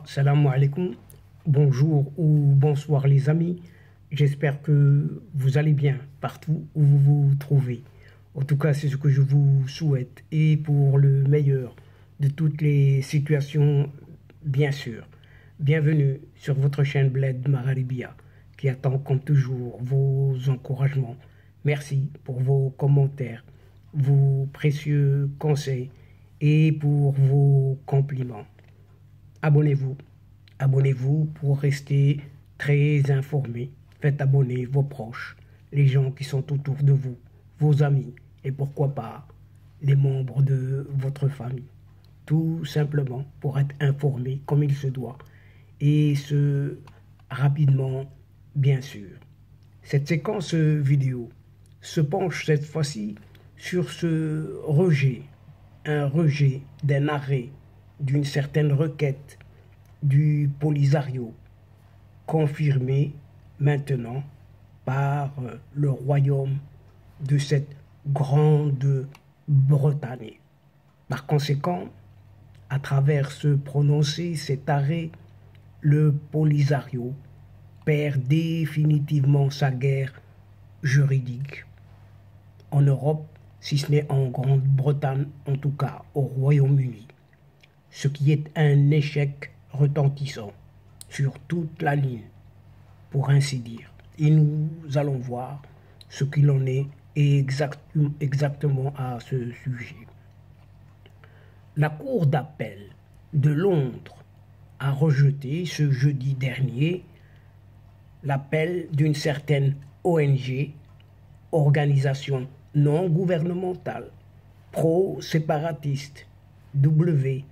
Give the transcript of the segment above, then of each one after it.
Salam alaikum, bonjour ou bonsoir les amis. J'espère que vous allez bien partout où vous vous trouvez. En tout cas, c'est ce que je vous souhaite et pour le meilleur de toutes les situations, bien sûr. Bienvenue sur votre chaîne Bled Magharibia qui attend comme toujours vos encouragements. Merci pour vos commentaires, vos précieux conseils et pour vos compliments. Abonnez-vous. Abonnez-vous pour rester très informé. Faites abonner vos proches, les gens qui sont autour de vous, vos amis et pourquoi pas les membres de votre famille. Tout simplement pour être informé comme il se doit et ce rapidement bien sûr. Cette séquence vidéo se penche cette fois-ci sur ce rejet, un rejet d'un arrêt d'une certaine requête du Polisario, confirmée maintenant par le royaume de cette Grande-Bretagne. Par conséquent, à travers ce prononcé, cet arrêt, le Polisario perd définitivement sa guerre juridique en Europe, si ce n'est en Grande-Bretagne, en tout cas au Royaume-Uni, ce qui est un échec retentissant sur toute la ligne, pour ainsi dire. Et nous allons voir ce qu'il en est exactement à ce sujet. La Cour d'appel de Londres a rejeté ce jeudi dernier l'appel d'une certaine ONG, organisation non gouvernementale, pro-séparatiste, WSC,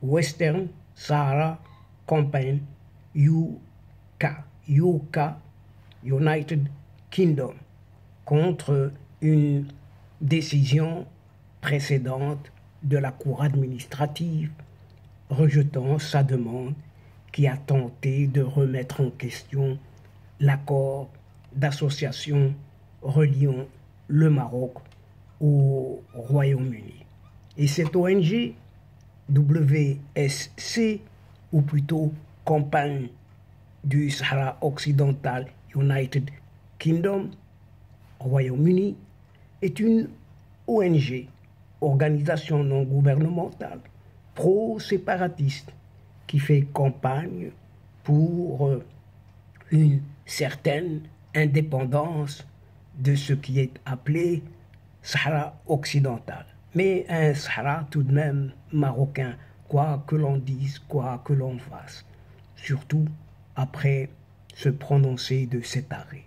Western Sahara Campaign, UK, United Kingdom, contre une décision précédente de la Cour administrative rejetant sa demande qui a tenté de remettre en question l'accord d'association reliant le Maroc au Royaume-Uni. Et cette ONG, WSC, ou plutôt Campagne du Sahara occidental United Kingdom, Royaume-Uni, est une ONG, organisation non gouvernementale, pro-séparatiste, qui fait campagne pour une certaine indépendance de ce qui est appelé Sahara occidental. Mais un Sahara tout de même marocain, quoi que l'on dise, quoi que l'on fasse, surtout après ce prononcé de cet arrêt.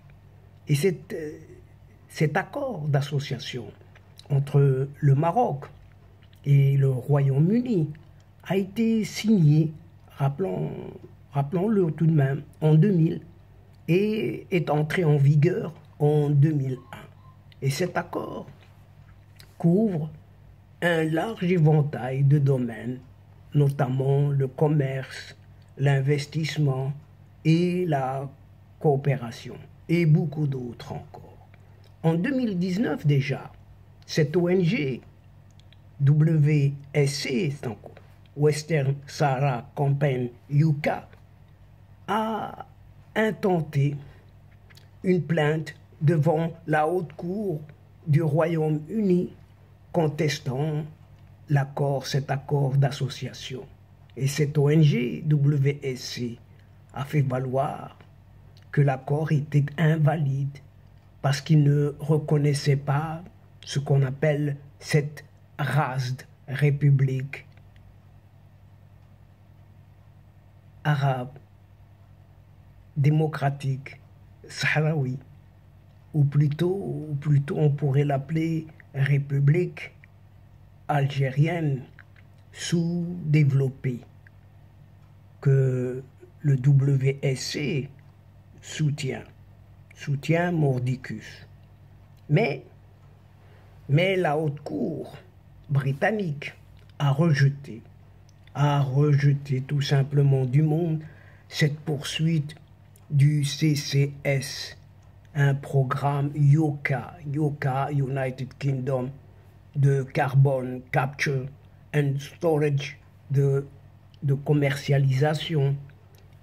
Et cet accord d'association entre le Maroc et le Royaume-Uni a été signé, rappelons-le tout de même, en 2000 et est entré en vigueur en 2001. Et cet accord couvre un large éventail de domaines, notamment le commerce, l'investissement et la coopération, et beaucoup d'autres encore. En 2019 déjà, cette ONG WSC, Western Sahara Campaign UK, a intenté une plainte devant la Haute Cour du Royaume-Uni contestant cet accord d'association. Et cette ONG WSC a fait valoir que l'accord était invalide parce qu'il ne reconnaissait pas ce qu'on appelle cette RASD, République arabe démocratique sahraoui, ou plutôt on pourrait l'appeler République algérienne sous-développée, que le WSC soutient mordicus. Mais la Haute Cour britannique a rejeté tout simplement du monde cette poursuite du CCS, un programme YOCA, United Kingdom, de Carbon Capture and Storage, de de commercialisation.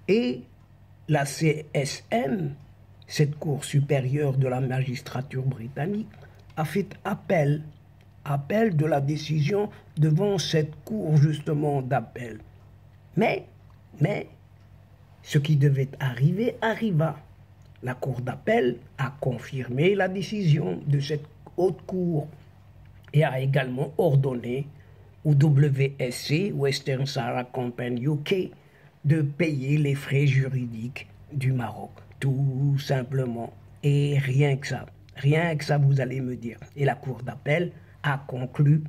Et la CSM, cette Cour supérieure de la magistrature britannique, a fait appel de la décision devant cette Cour justement d'appel. Mais, ce qui devait arriver arriva. La Cour d'appel a confirmé la décision de cette haute Cour et a également ordonné au WSC, Western Sahara Company UK, de payer les frais juridiques du Maroc. Tout simplement. Et rien que ça, vous allez me dire. Et la Cour d'appel a conclu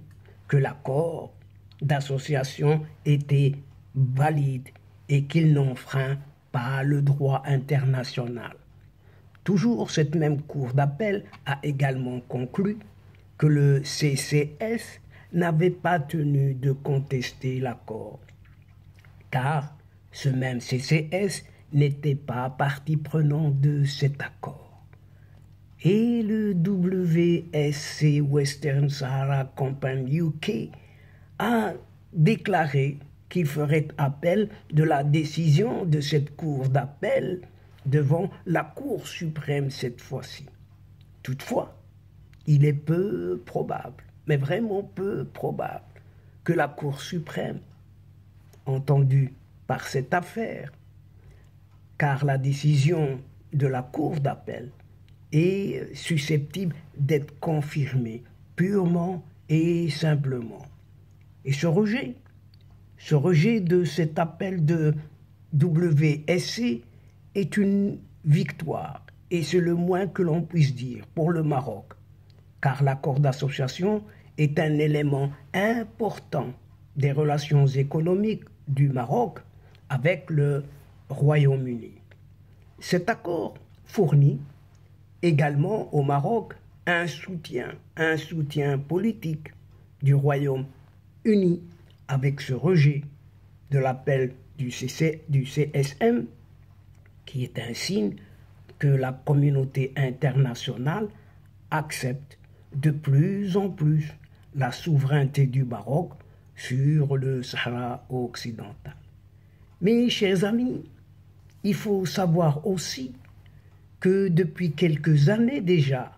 que l'accord d'association était valide et qu'il n'enfreint pas le droit international. Toujours cette même Cour d'appel a également conclu que le CCS n'avait pas tenu de contester l'accord, car ce même CCS n'était pas partie prenante de cet accord. Et le WSC, Western Sahara Company UK, a déclaré qu'il ferait appel de la décision de cette Cour d'appel devant la Cour suprême cette fois-ci. Toutefois, il est peu probable, mais vraiment peu probable, que la Cour suprême, entendue par cette affaire, car la décision de la Cour d'appel est susceptible d'être confirmée purement et simplement. Et ce rejet de cet appel de WSC est une victoire, et c'est le moins que l'on puisse dire pour le Maroc, car l'accord d'association est un élément important des relations économiques du Maroc avec le Royaume-Uni. Cet accord fournit également au Maroc un soutien politique du Royaume-Uni avec ce rejet de l'appel du CSM, qui est un signe que la communauté internationale accepte de plus en plus la souveraineté du Maroc sur le Sahara occidental. Mes chers amis, il faut savoir aussi que depuis quelques années déjà,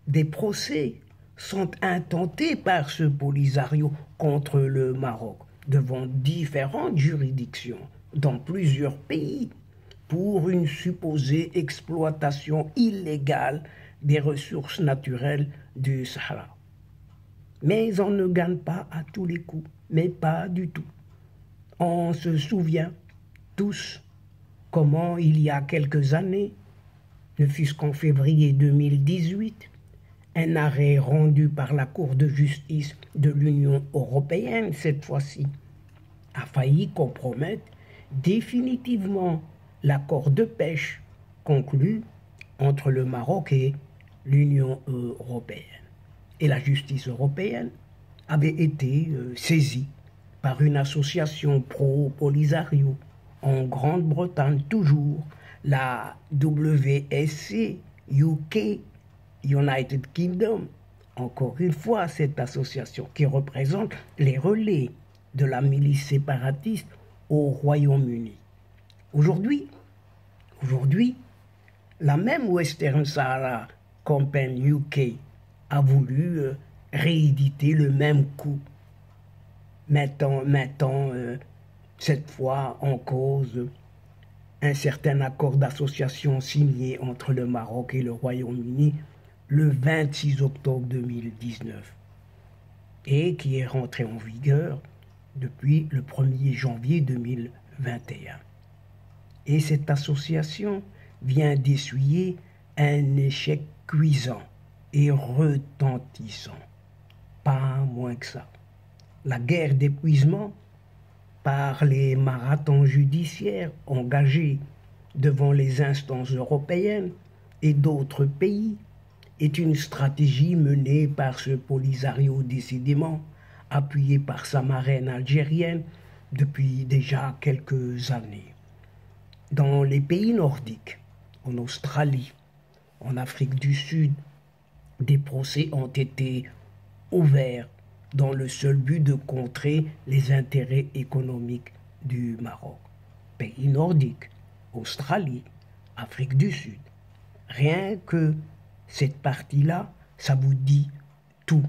des procès sont intentés par ce Polisario contre le Maroc devant différentes juridictions dans plusieurs pays pour une supposée exploitation illégale des ressources naturelles du Sahara. Mais on ne gagne pas à tous les coups, mais pas du tout. On se souvient tous comment il y a quelques années, ne fût-ce qu'en février 2018, un arrêt rendu par la Cour de justice de l'Union européenne, cette fois-ci, a failli compromettre définitivement l'accord de pêche conclu entre le Maroc et l'Union européenne. Et la justice européenne avait été saisie par une association pro-Polisario en Grande-Bretagne, toujours la WSC UK, United Kingdom, encore une fois cette association qui représente les relais de la milice séparatiste au Royaume-Uni. Aujourd'hui, la même Western Sahara Company UK a voulu rééditer le même coup, mettant cette fois en cause un certain accord d'association signé entre le Maroc et le Royaume-Uni le 26 octobre 2019 et qui est rentré en vigueur depuis le 1er janvier 2021. Et cette association vient d'essuyer un échec cuisant et retentissant. Pas moins que ça. La guerre d'épuisement par les marathons judiciaires engagés devant les instances européennes et d'autres pays est une stratégie menée par ce Polisario décidément appuyé par sa marraine algérienne depuis déjà quelques années. Dans les pays nordiques, en Australie, en Afrique du Sud, des procès ont été ouverts dans le seul but de contrer les intérêts économiques du Maroc. Pays nordiques, Australie, Afrique du Sud. Rien que cette partie-là, ça vous dit tout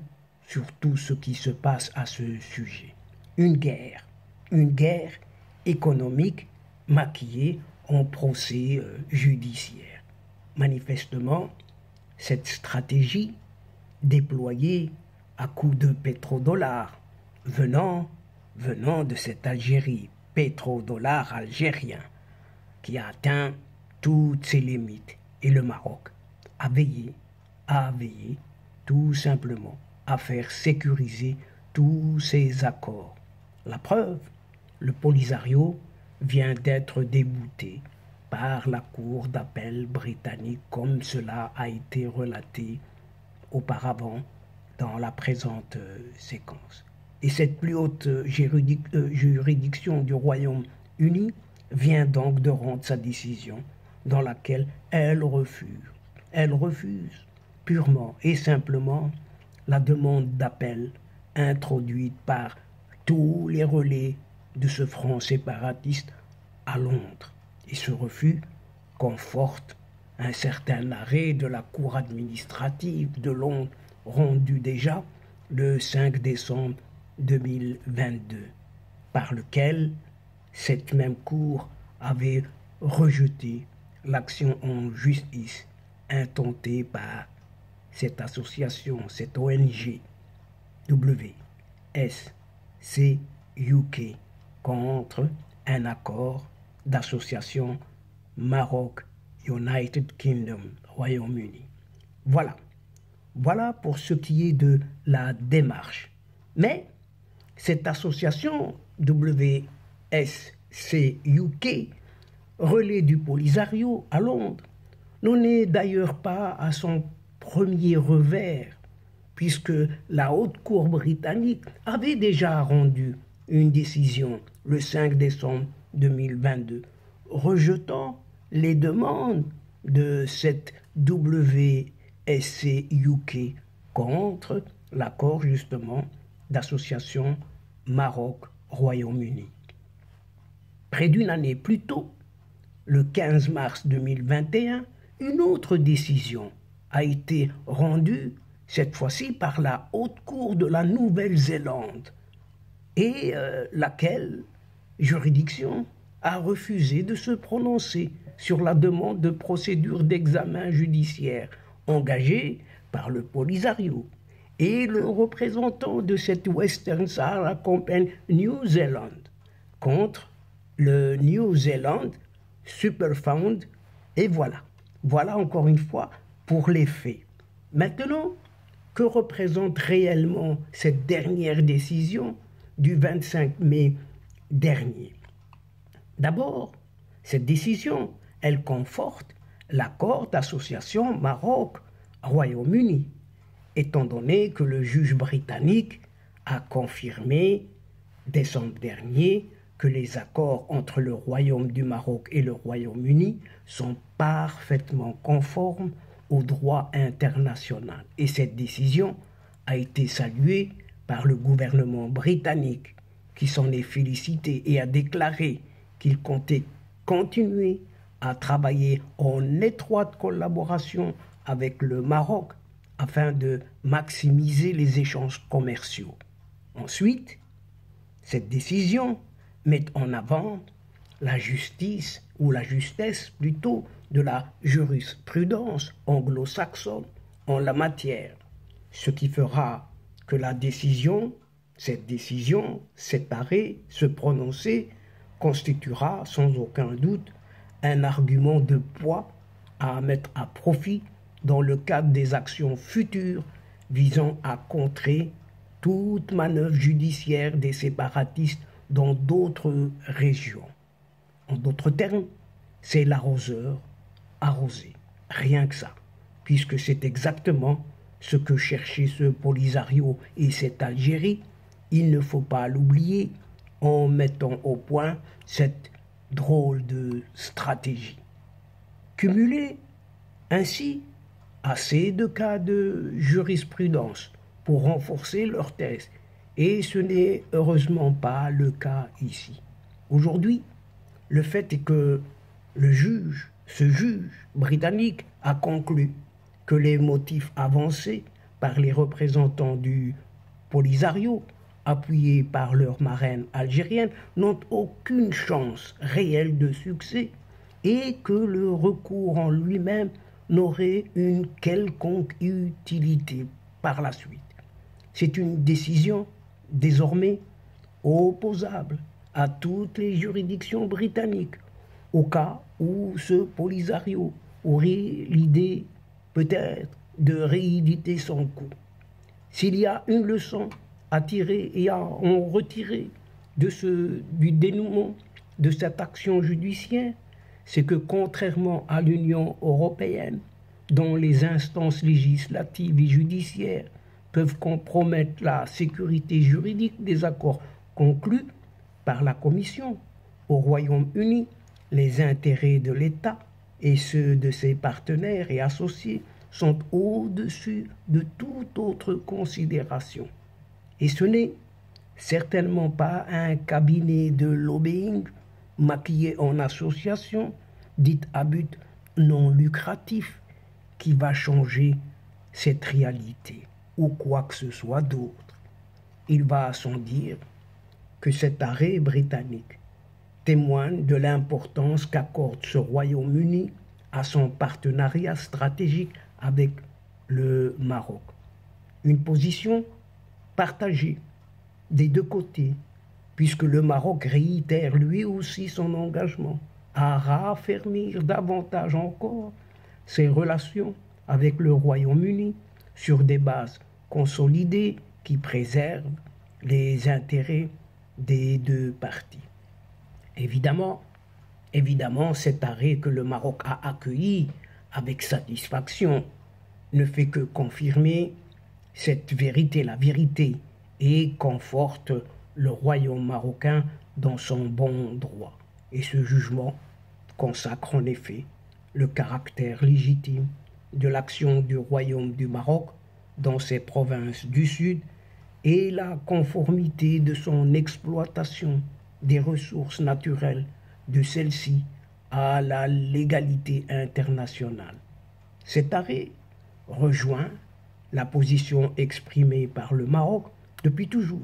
sur tout ce qui se passe à ce sujet. Une guerre économique maquillée en procès judiciaire. Manifestement, cette stratégie déployée à coups de pétrodollars venant de cette Algérie, pétrodollar algérien, qui a atteint toutes ses limites. Et le Maroc a veillé tout simplement à faire sécuriser tous ces accords. La preuve, le Polisario vient d'être débouté par la Cour d'appel britannique, comme cela a été relaté auparavant dans la présente séquence. Et cette plus haute juridiction du Royaume-Uni vient donc de rendre sa décision dans laquelle elle refuse purement et simplement la demande d'appel introduite par tous les relais de ce front séparatiste à Londres. Et ce refus conforte un certain arrêt de la Cour administrative de Londres rendu déjà le 5 décembre 2022, par lequel cette même Cour avait rejeté l'action en justice intentée par cette association, cette ONG WSC UK contre un accord d'association Maroc-United Kingdom, Royaume-Uni. Voilà pour ce qui est de la démarche. Mais cette association WSC UK, relais du Polisario à Londres, n'en est d'ailleurs pas à son premier revers, puisque la Haute Cour britannique avait déjà rendu une décision le 5 décembre 2022, rejetant les demandes de cette WSC UK contre l'accord justement d'association Maroc-Royaume-Uni. Près d'une année plus tôt, le 15 mars 2021, une autre décision a été rendue, cette fois-ci par la Haute Cour de la Nouvelle-Zélande, et laquelle juridiction a refusé de se prononcer sur la demande de procédure d'examen judiciaire engagée par le Polisario et le représentant de cette Western Sahara Company New Zealand contre le New Zealand Superfund. Et voilà encore une fois pour les faits. Maintenant, que représente réellement cette dernière décision du 25 mai dernier? D'abord, cette décision, elle conforte l'accord d'association Maroc-Royaume-Uni, étant donné que le juge britannique a confirmé décembre dernier que les accords entre le Royaume du Maroc et le Royaume-Uni sont parfaitement conformes au droit international. Et cette décision a été saluée par le gouvernement britannique, qui s'en est félicité et a déclaré qu'il comptait continuer à travailler en étroite collaboration avec le Maroc afin de maximiser les échanges commerciaux. Ensuite, cette décision met en avant la justice, ou la justesse plutôt, de la jurisprudence anglo-saxonne en la matière, ce qui fera que cette décision séparée, se prononcer, constituera sans aucun doute un argument de poids à mettre à profit dans le cadre des actions futures visant à contrer toute manœuvre judiciaire des séparatistes dans d'autres régions. En d'autres termes, c'est l'arroseur arrosé, rien que ça, puisque c'est exactement ce que cherchait ce Polisario et cette Algérie. Il ne faut pas l'oublier en mettant au point cette drôle de stratégie. Cumuler ainsi assez de cas de jurisprudence pour renforcer leur thèse, et ce n'est heureusement pas le cas ici. Aujourd'hui, le fait est que ce juge britannique a conclu que les motifs avancés par les représentants du Polisario, appuyés par leur marraine algérienne, n'ont aucune chance réelle de succès et que le recours en lui-même n'aurait une quelconque utilité par la suite. C'est une décision désormais opposable à toutes les juridictions britanniques, au cas où ce Polisario aurait l'idée peut-être de rééditer son coup. S'il y a une leçon à tirer et à en retirer du dénouement de cette action judiciaire, c'est que contrairement à l'Union européenne, dont les instances législatives et judiciaires peuvent compromettre la sécurité juridique des accords conclus par la Commission, au Royaume-Uni, les intérêts de l'État et ceux de ses partenaires et associés sont au-dessus de toute autre considération. Et ce n'est certainement pas un cabinet de lobbying maquillé en association, dite à but non lucratif, qui va changer cette réalité ou quoi que ce soit d'autre. Il va sans dire que cet arrêt britannique témoigne de l'importance qu'accorde ce Royaume-Uni à son partenariat stratégique avec le Maroc. Une position partagée des deux côtés, puisque le Maroc réitère lui aussi son engagement à raffermir davantage encore ses relations avec le Royaume-Uni sur des bases consolidées qui préservent les intérêts des deux parties. Évidemment, cet arrêt que le Maroc a accueilli avec satisfaction ne fait que confirmer cette vérité, la vérité, et conforte le royaume marocain dans son bon droit. Et ce jugement consacre en effet le caractère légitime de l'action du royaume du Maroc dans ses provinces du Sud et la conformité de son exploitation des ressources naturelles de celle-ci à la légalité internationale. Cet arrêt rejoint la position exprimée par le Maroc depuis toujours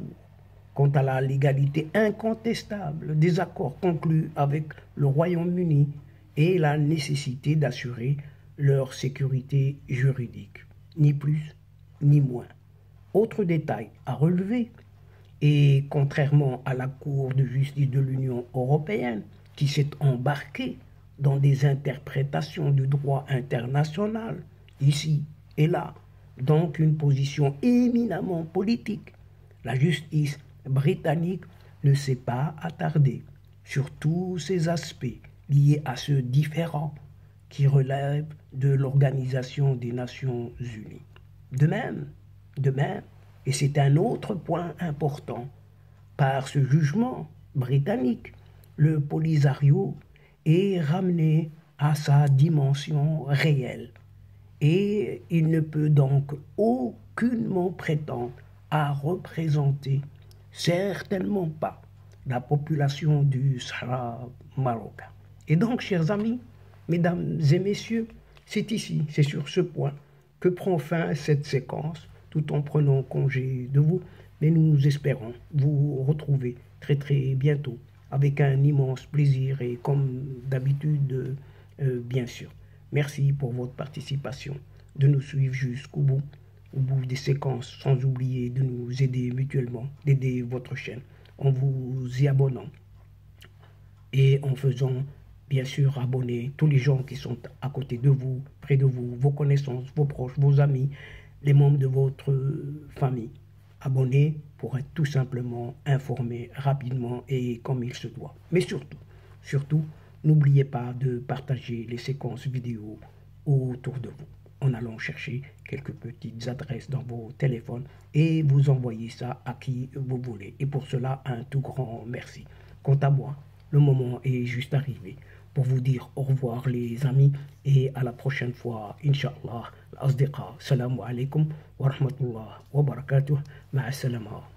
quant à la légalité incontestable des accords conclus avec le Royaume-Uni et la nécessité d'assurer leur sécurité juridique, ni plus ni moins. Autre détail à relever, et contrairement à la Cour de justice de l'Union européenne, qui s'est embarquée dans des interprétations du droit international, ici et là, donc une position éminemment politique, la justice britannique ne s'est pas attardée sur tous ces aspects liés à ce différend qui relève de l'Organisation des Nations Unies. De même, et c'est un autre point important, par ce jugement britannique, le Polisario est ramené à sa dimension réelle et il ne peut donc aucunement prétendre à représenter, certainement pas, la population du Sahara marocain. Et donc, chers amis, mesdames et messieurs, c'est ici, c'est sur ce point que prend fin cette séquence, tout en prenant congé de vous, mais nous espérons vous retrouver très très bientôt avec un immense plaisir et comme d'habitude, bien sûr. Merci pour votre participation, de nous suivre jusqu'au bout, au bout des séquences, sans oublier de nous aider mutuellement, d'aider votre chaîne en vous y abonnant et en faisant bien sûr abonner tous les gens qui sont à côté de vous, près de vous, vos connaissances, vos proches, vos amis, les membres de votre famille. Abonnez pour être tout simplement informé rapidement et comme il se doit. Mais surtout, n'oubliez pas de partager les séquences vidéo autour de vous en allant chercher quelques petites adresses dans vos téléphones et vous envoyez ça à qui vous voulez. Et pour cela, un tout grand merci. Quant à moi, le moment est juste arrivé pour vous dire au revoir les amis et à la prochaine fois, Inch'Allah. Asdiqa, salamu alaikum wa rahmatullah wa barakatuh, ma'a salama.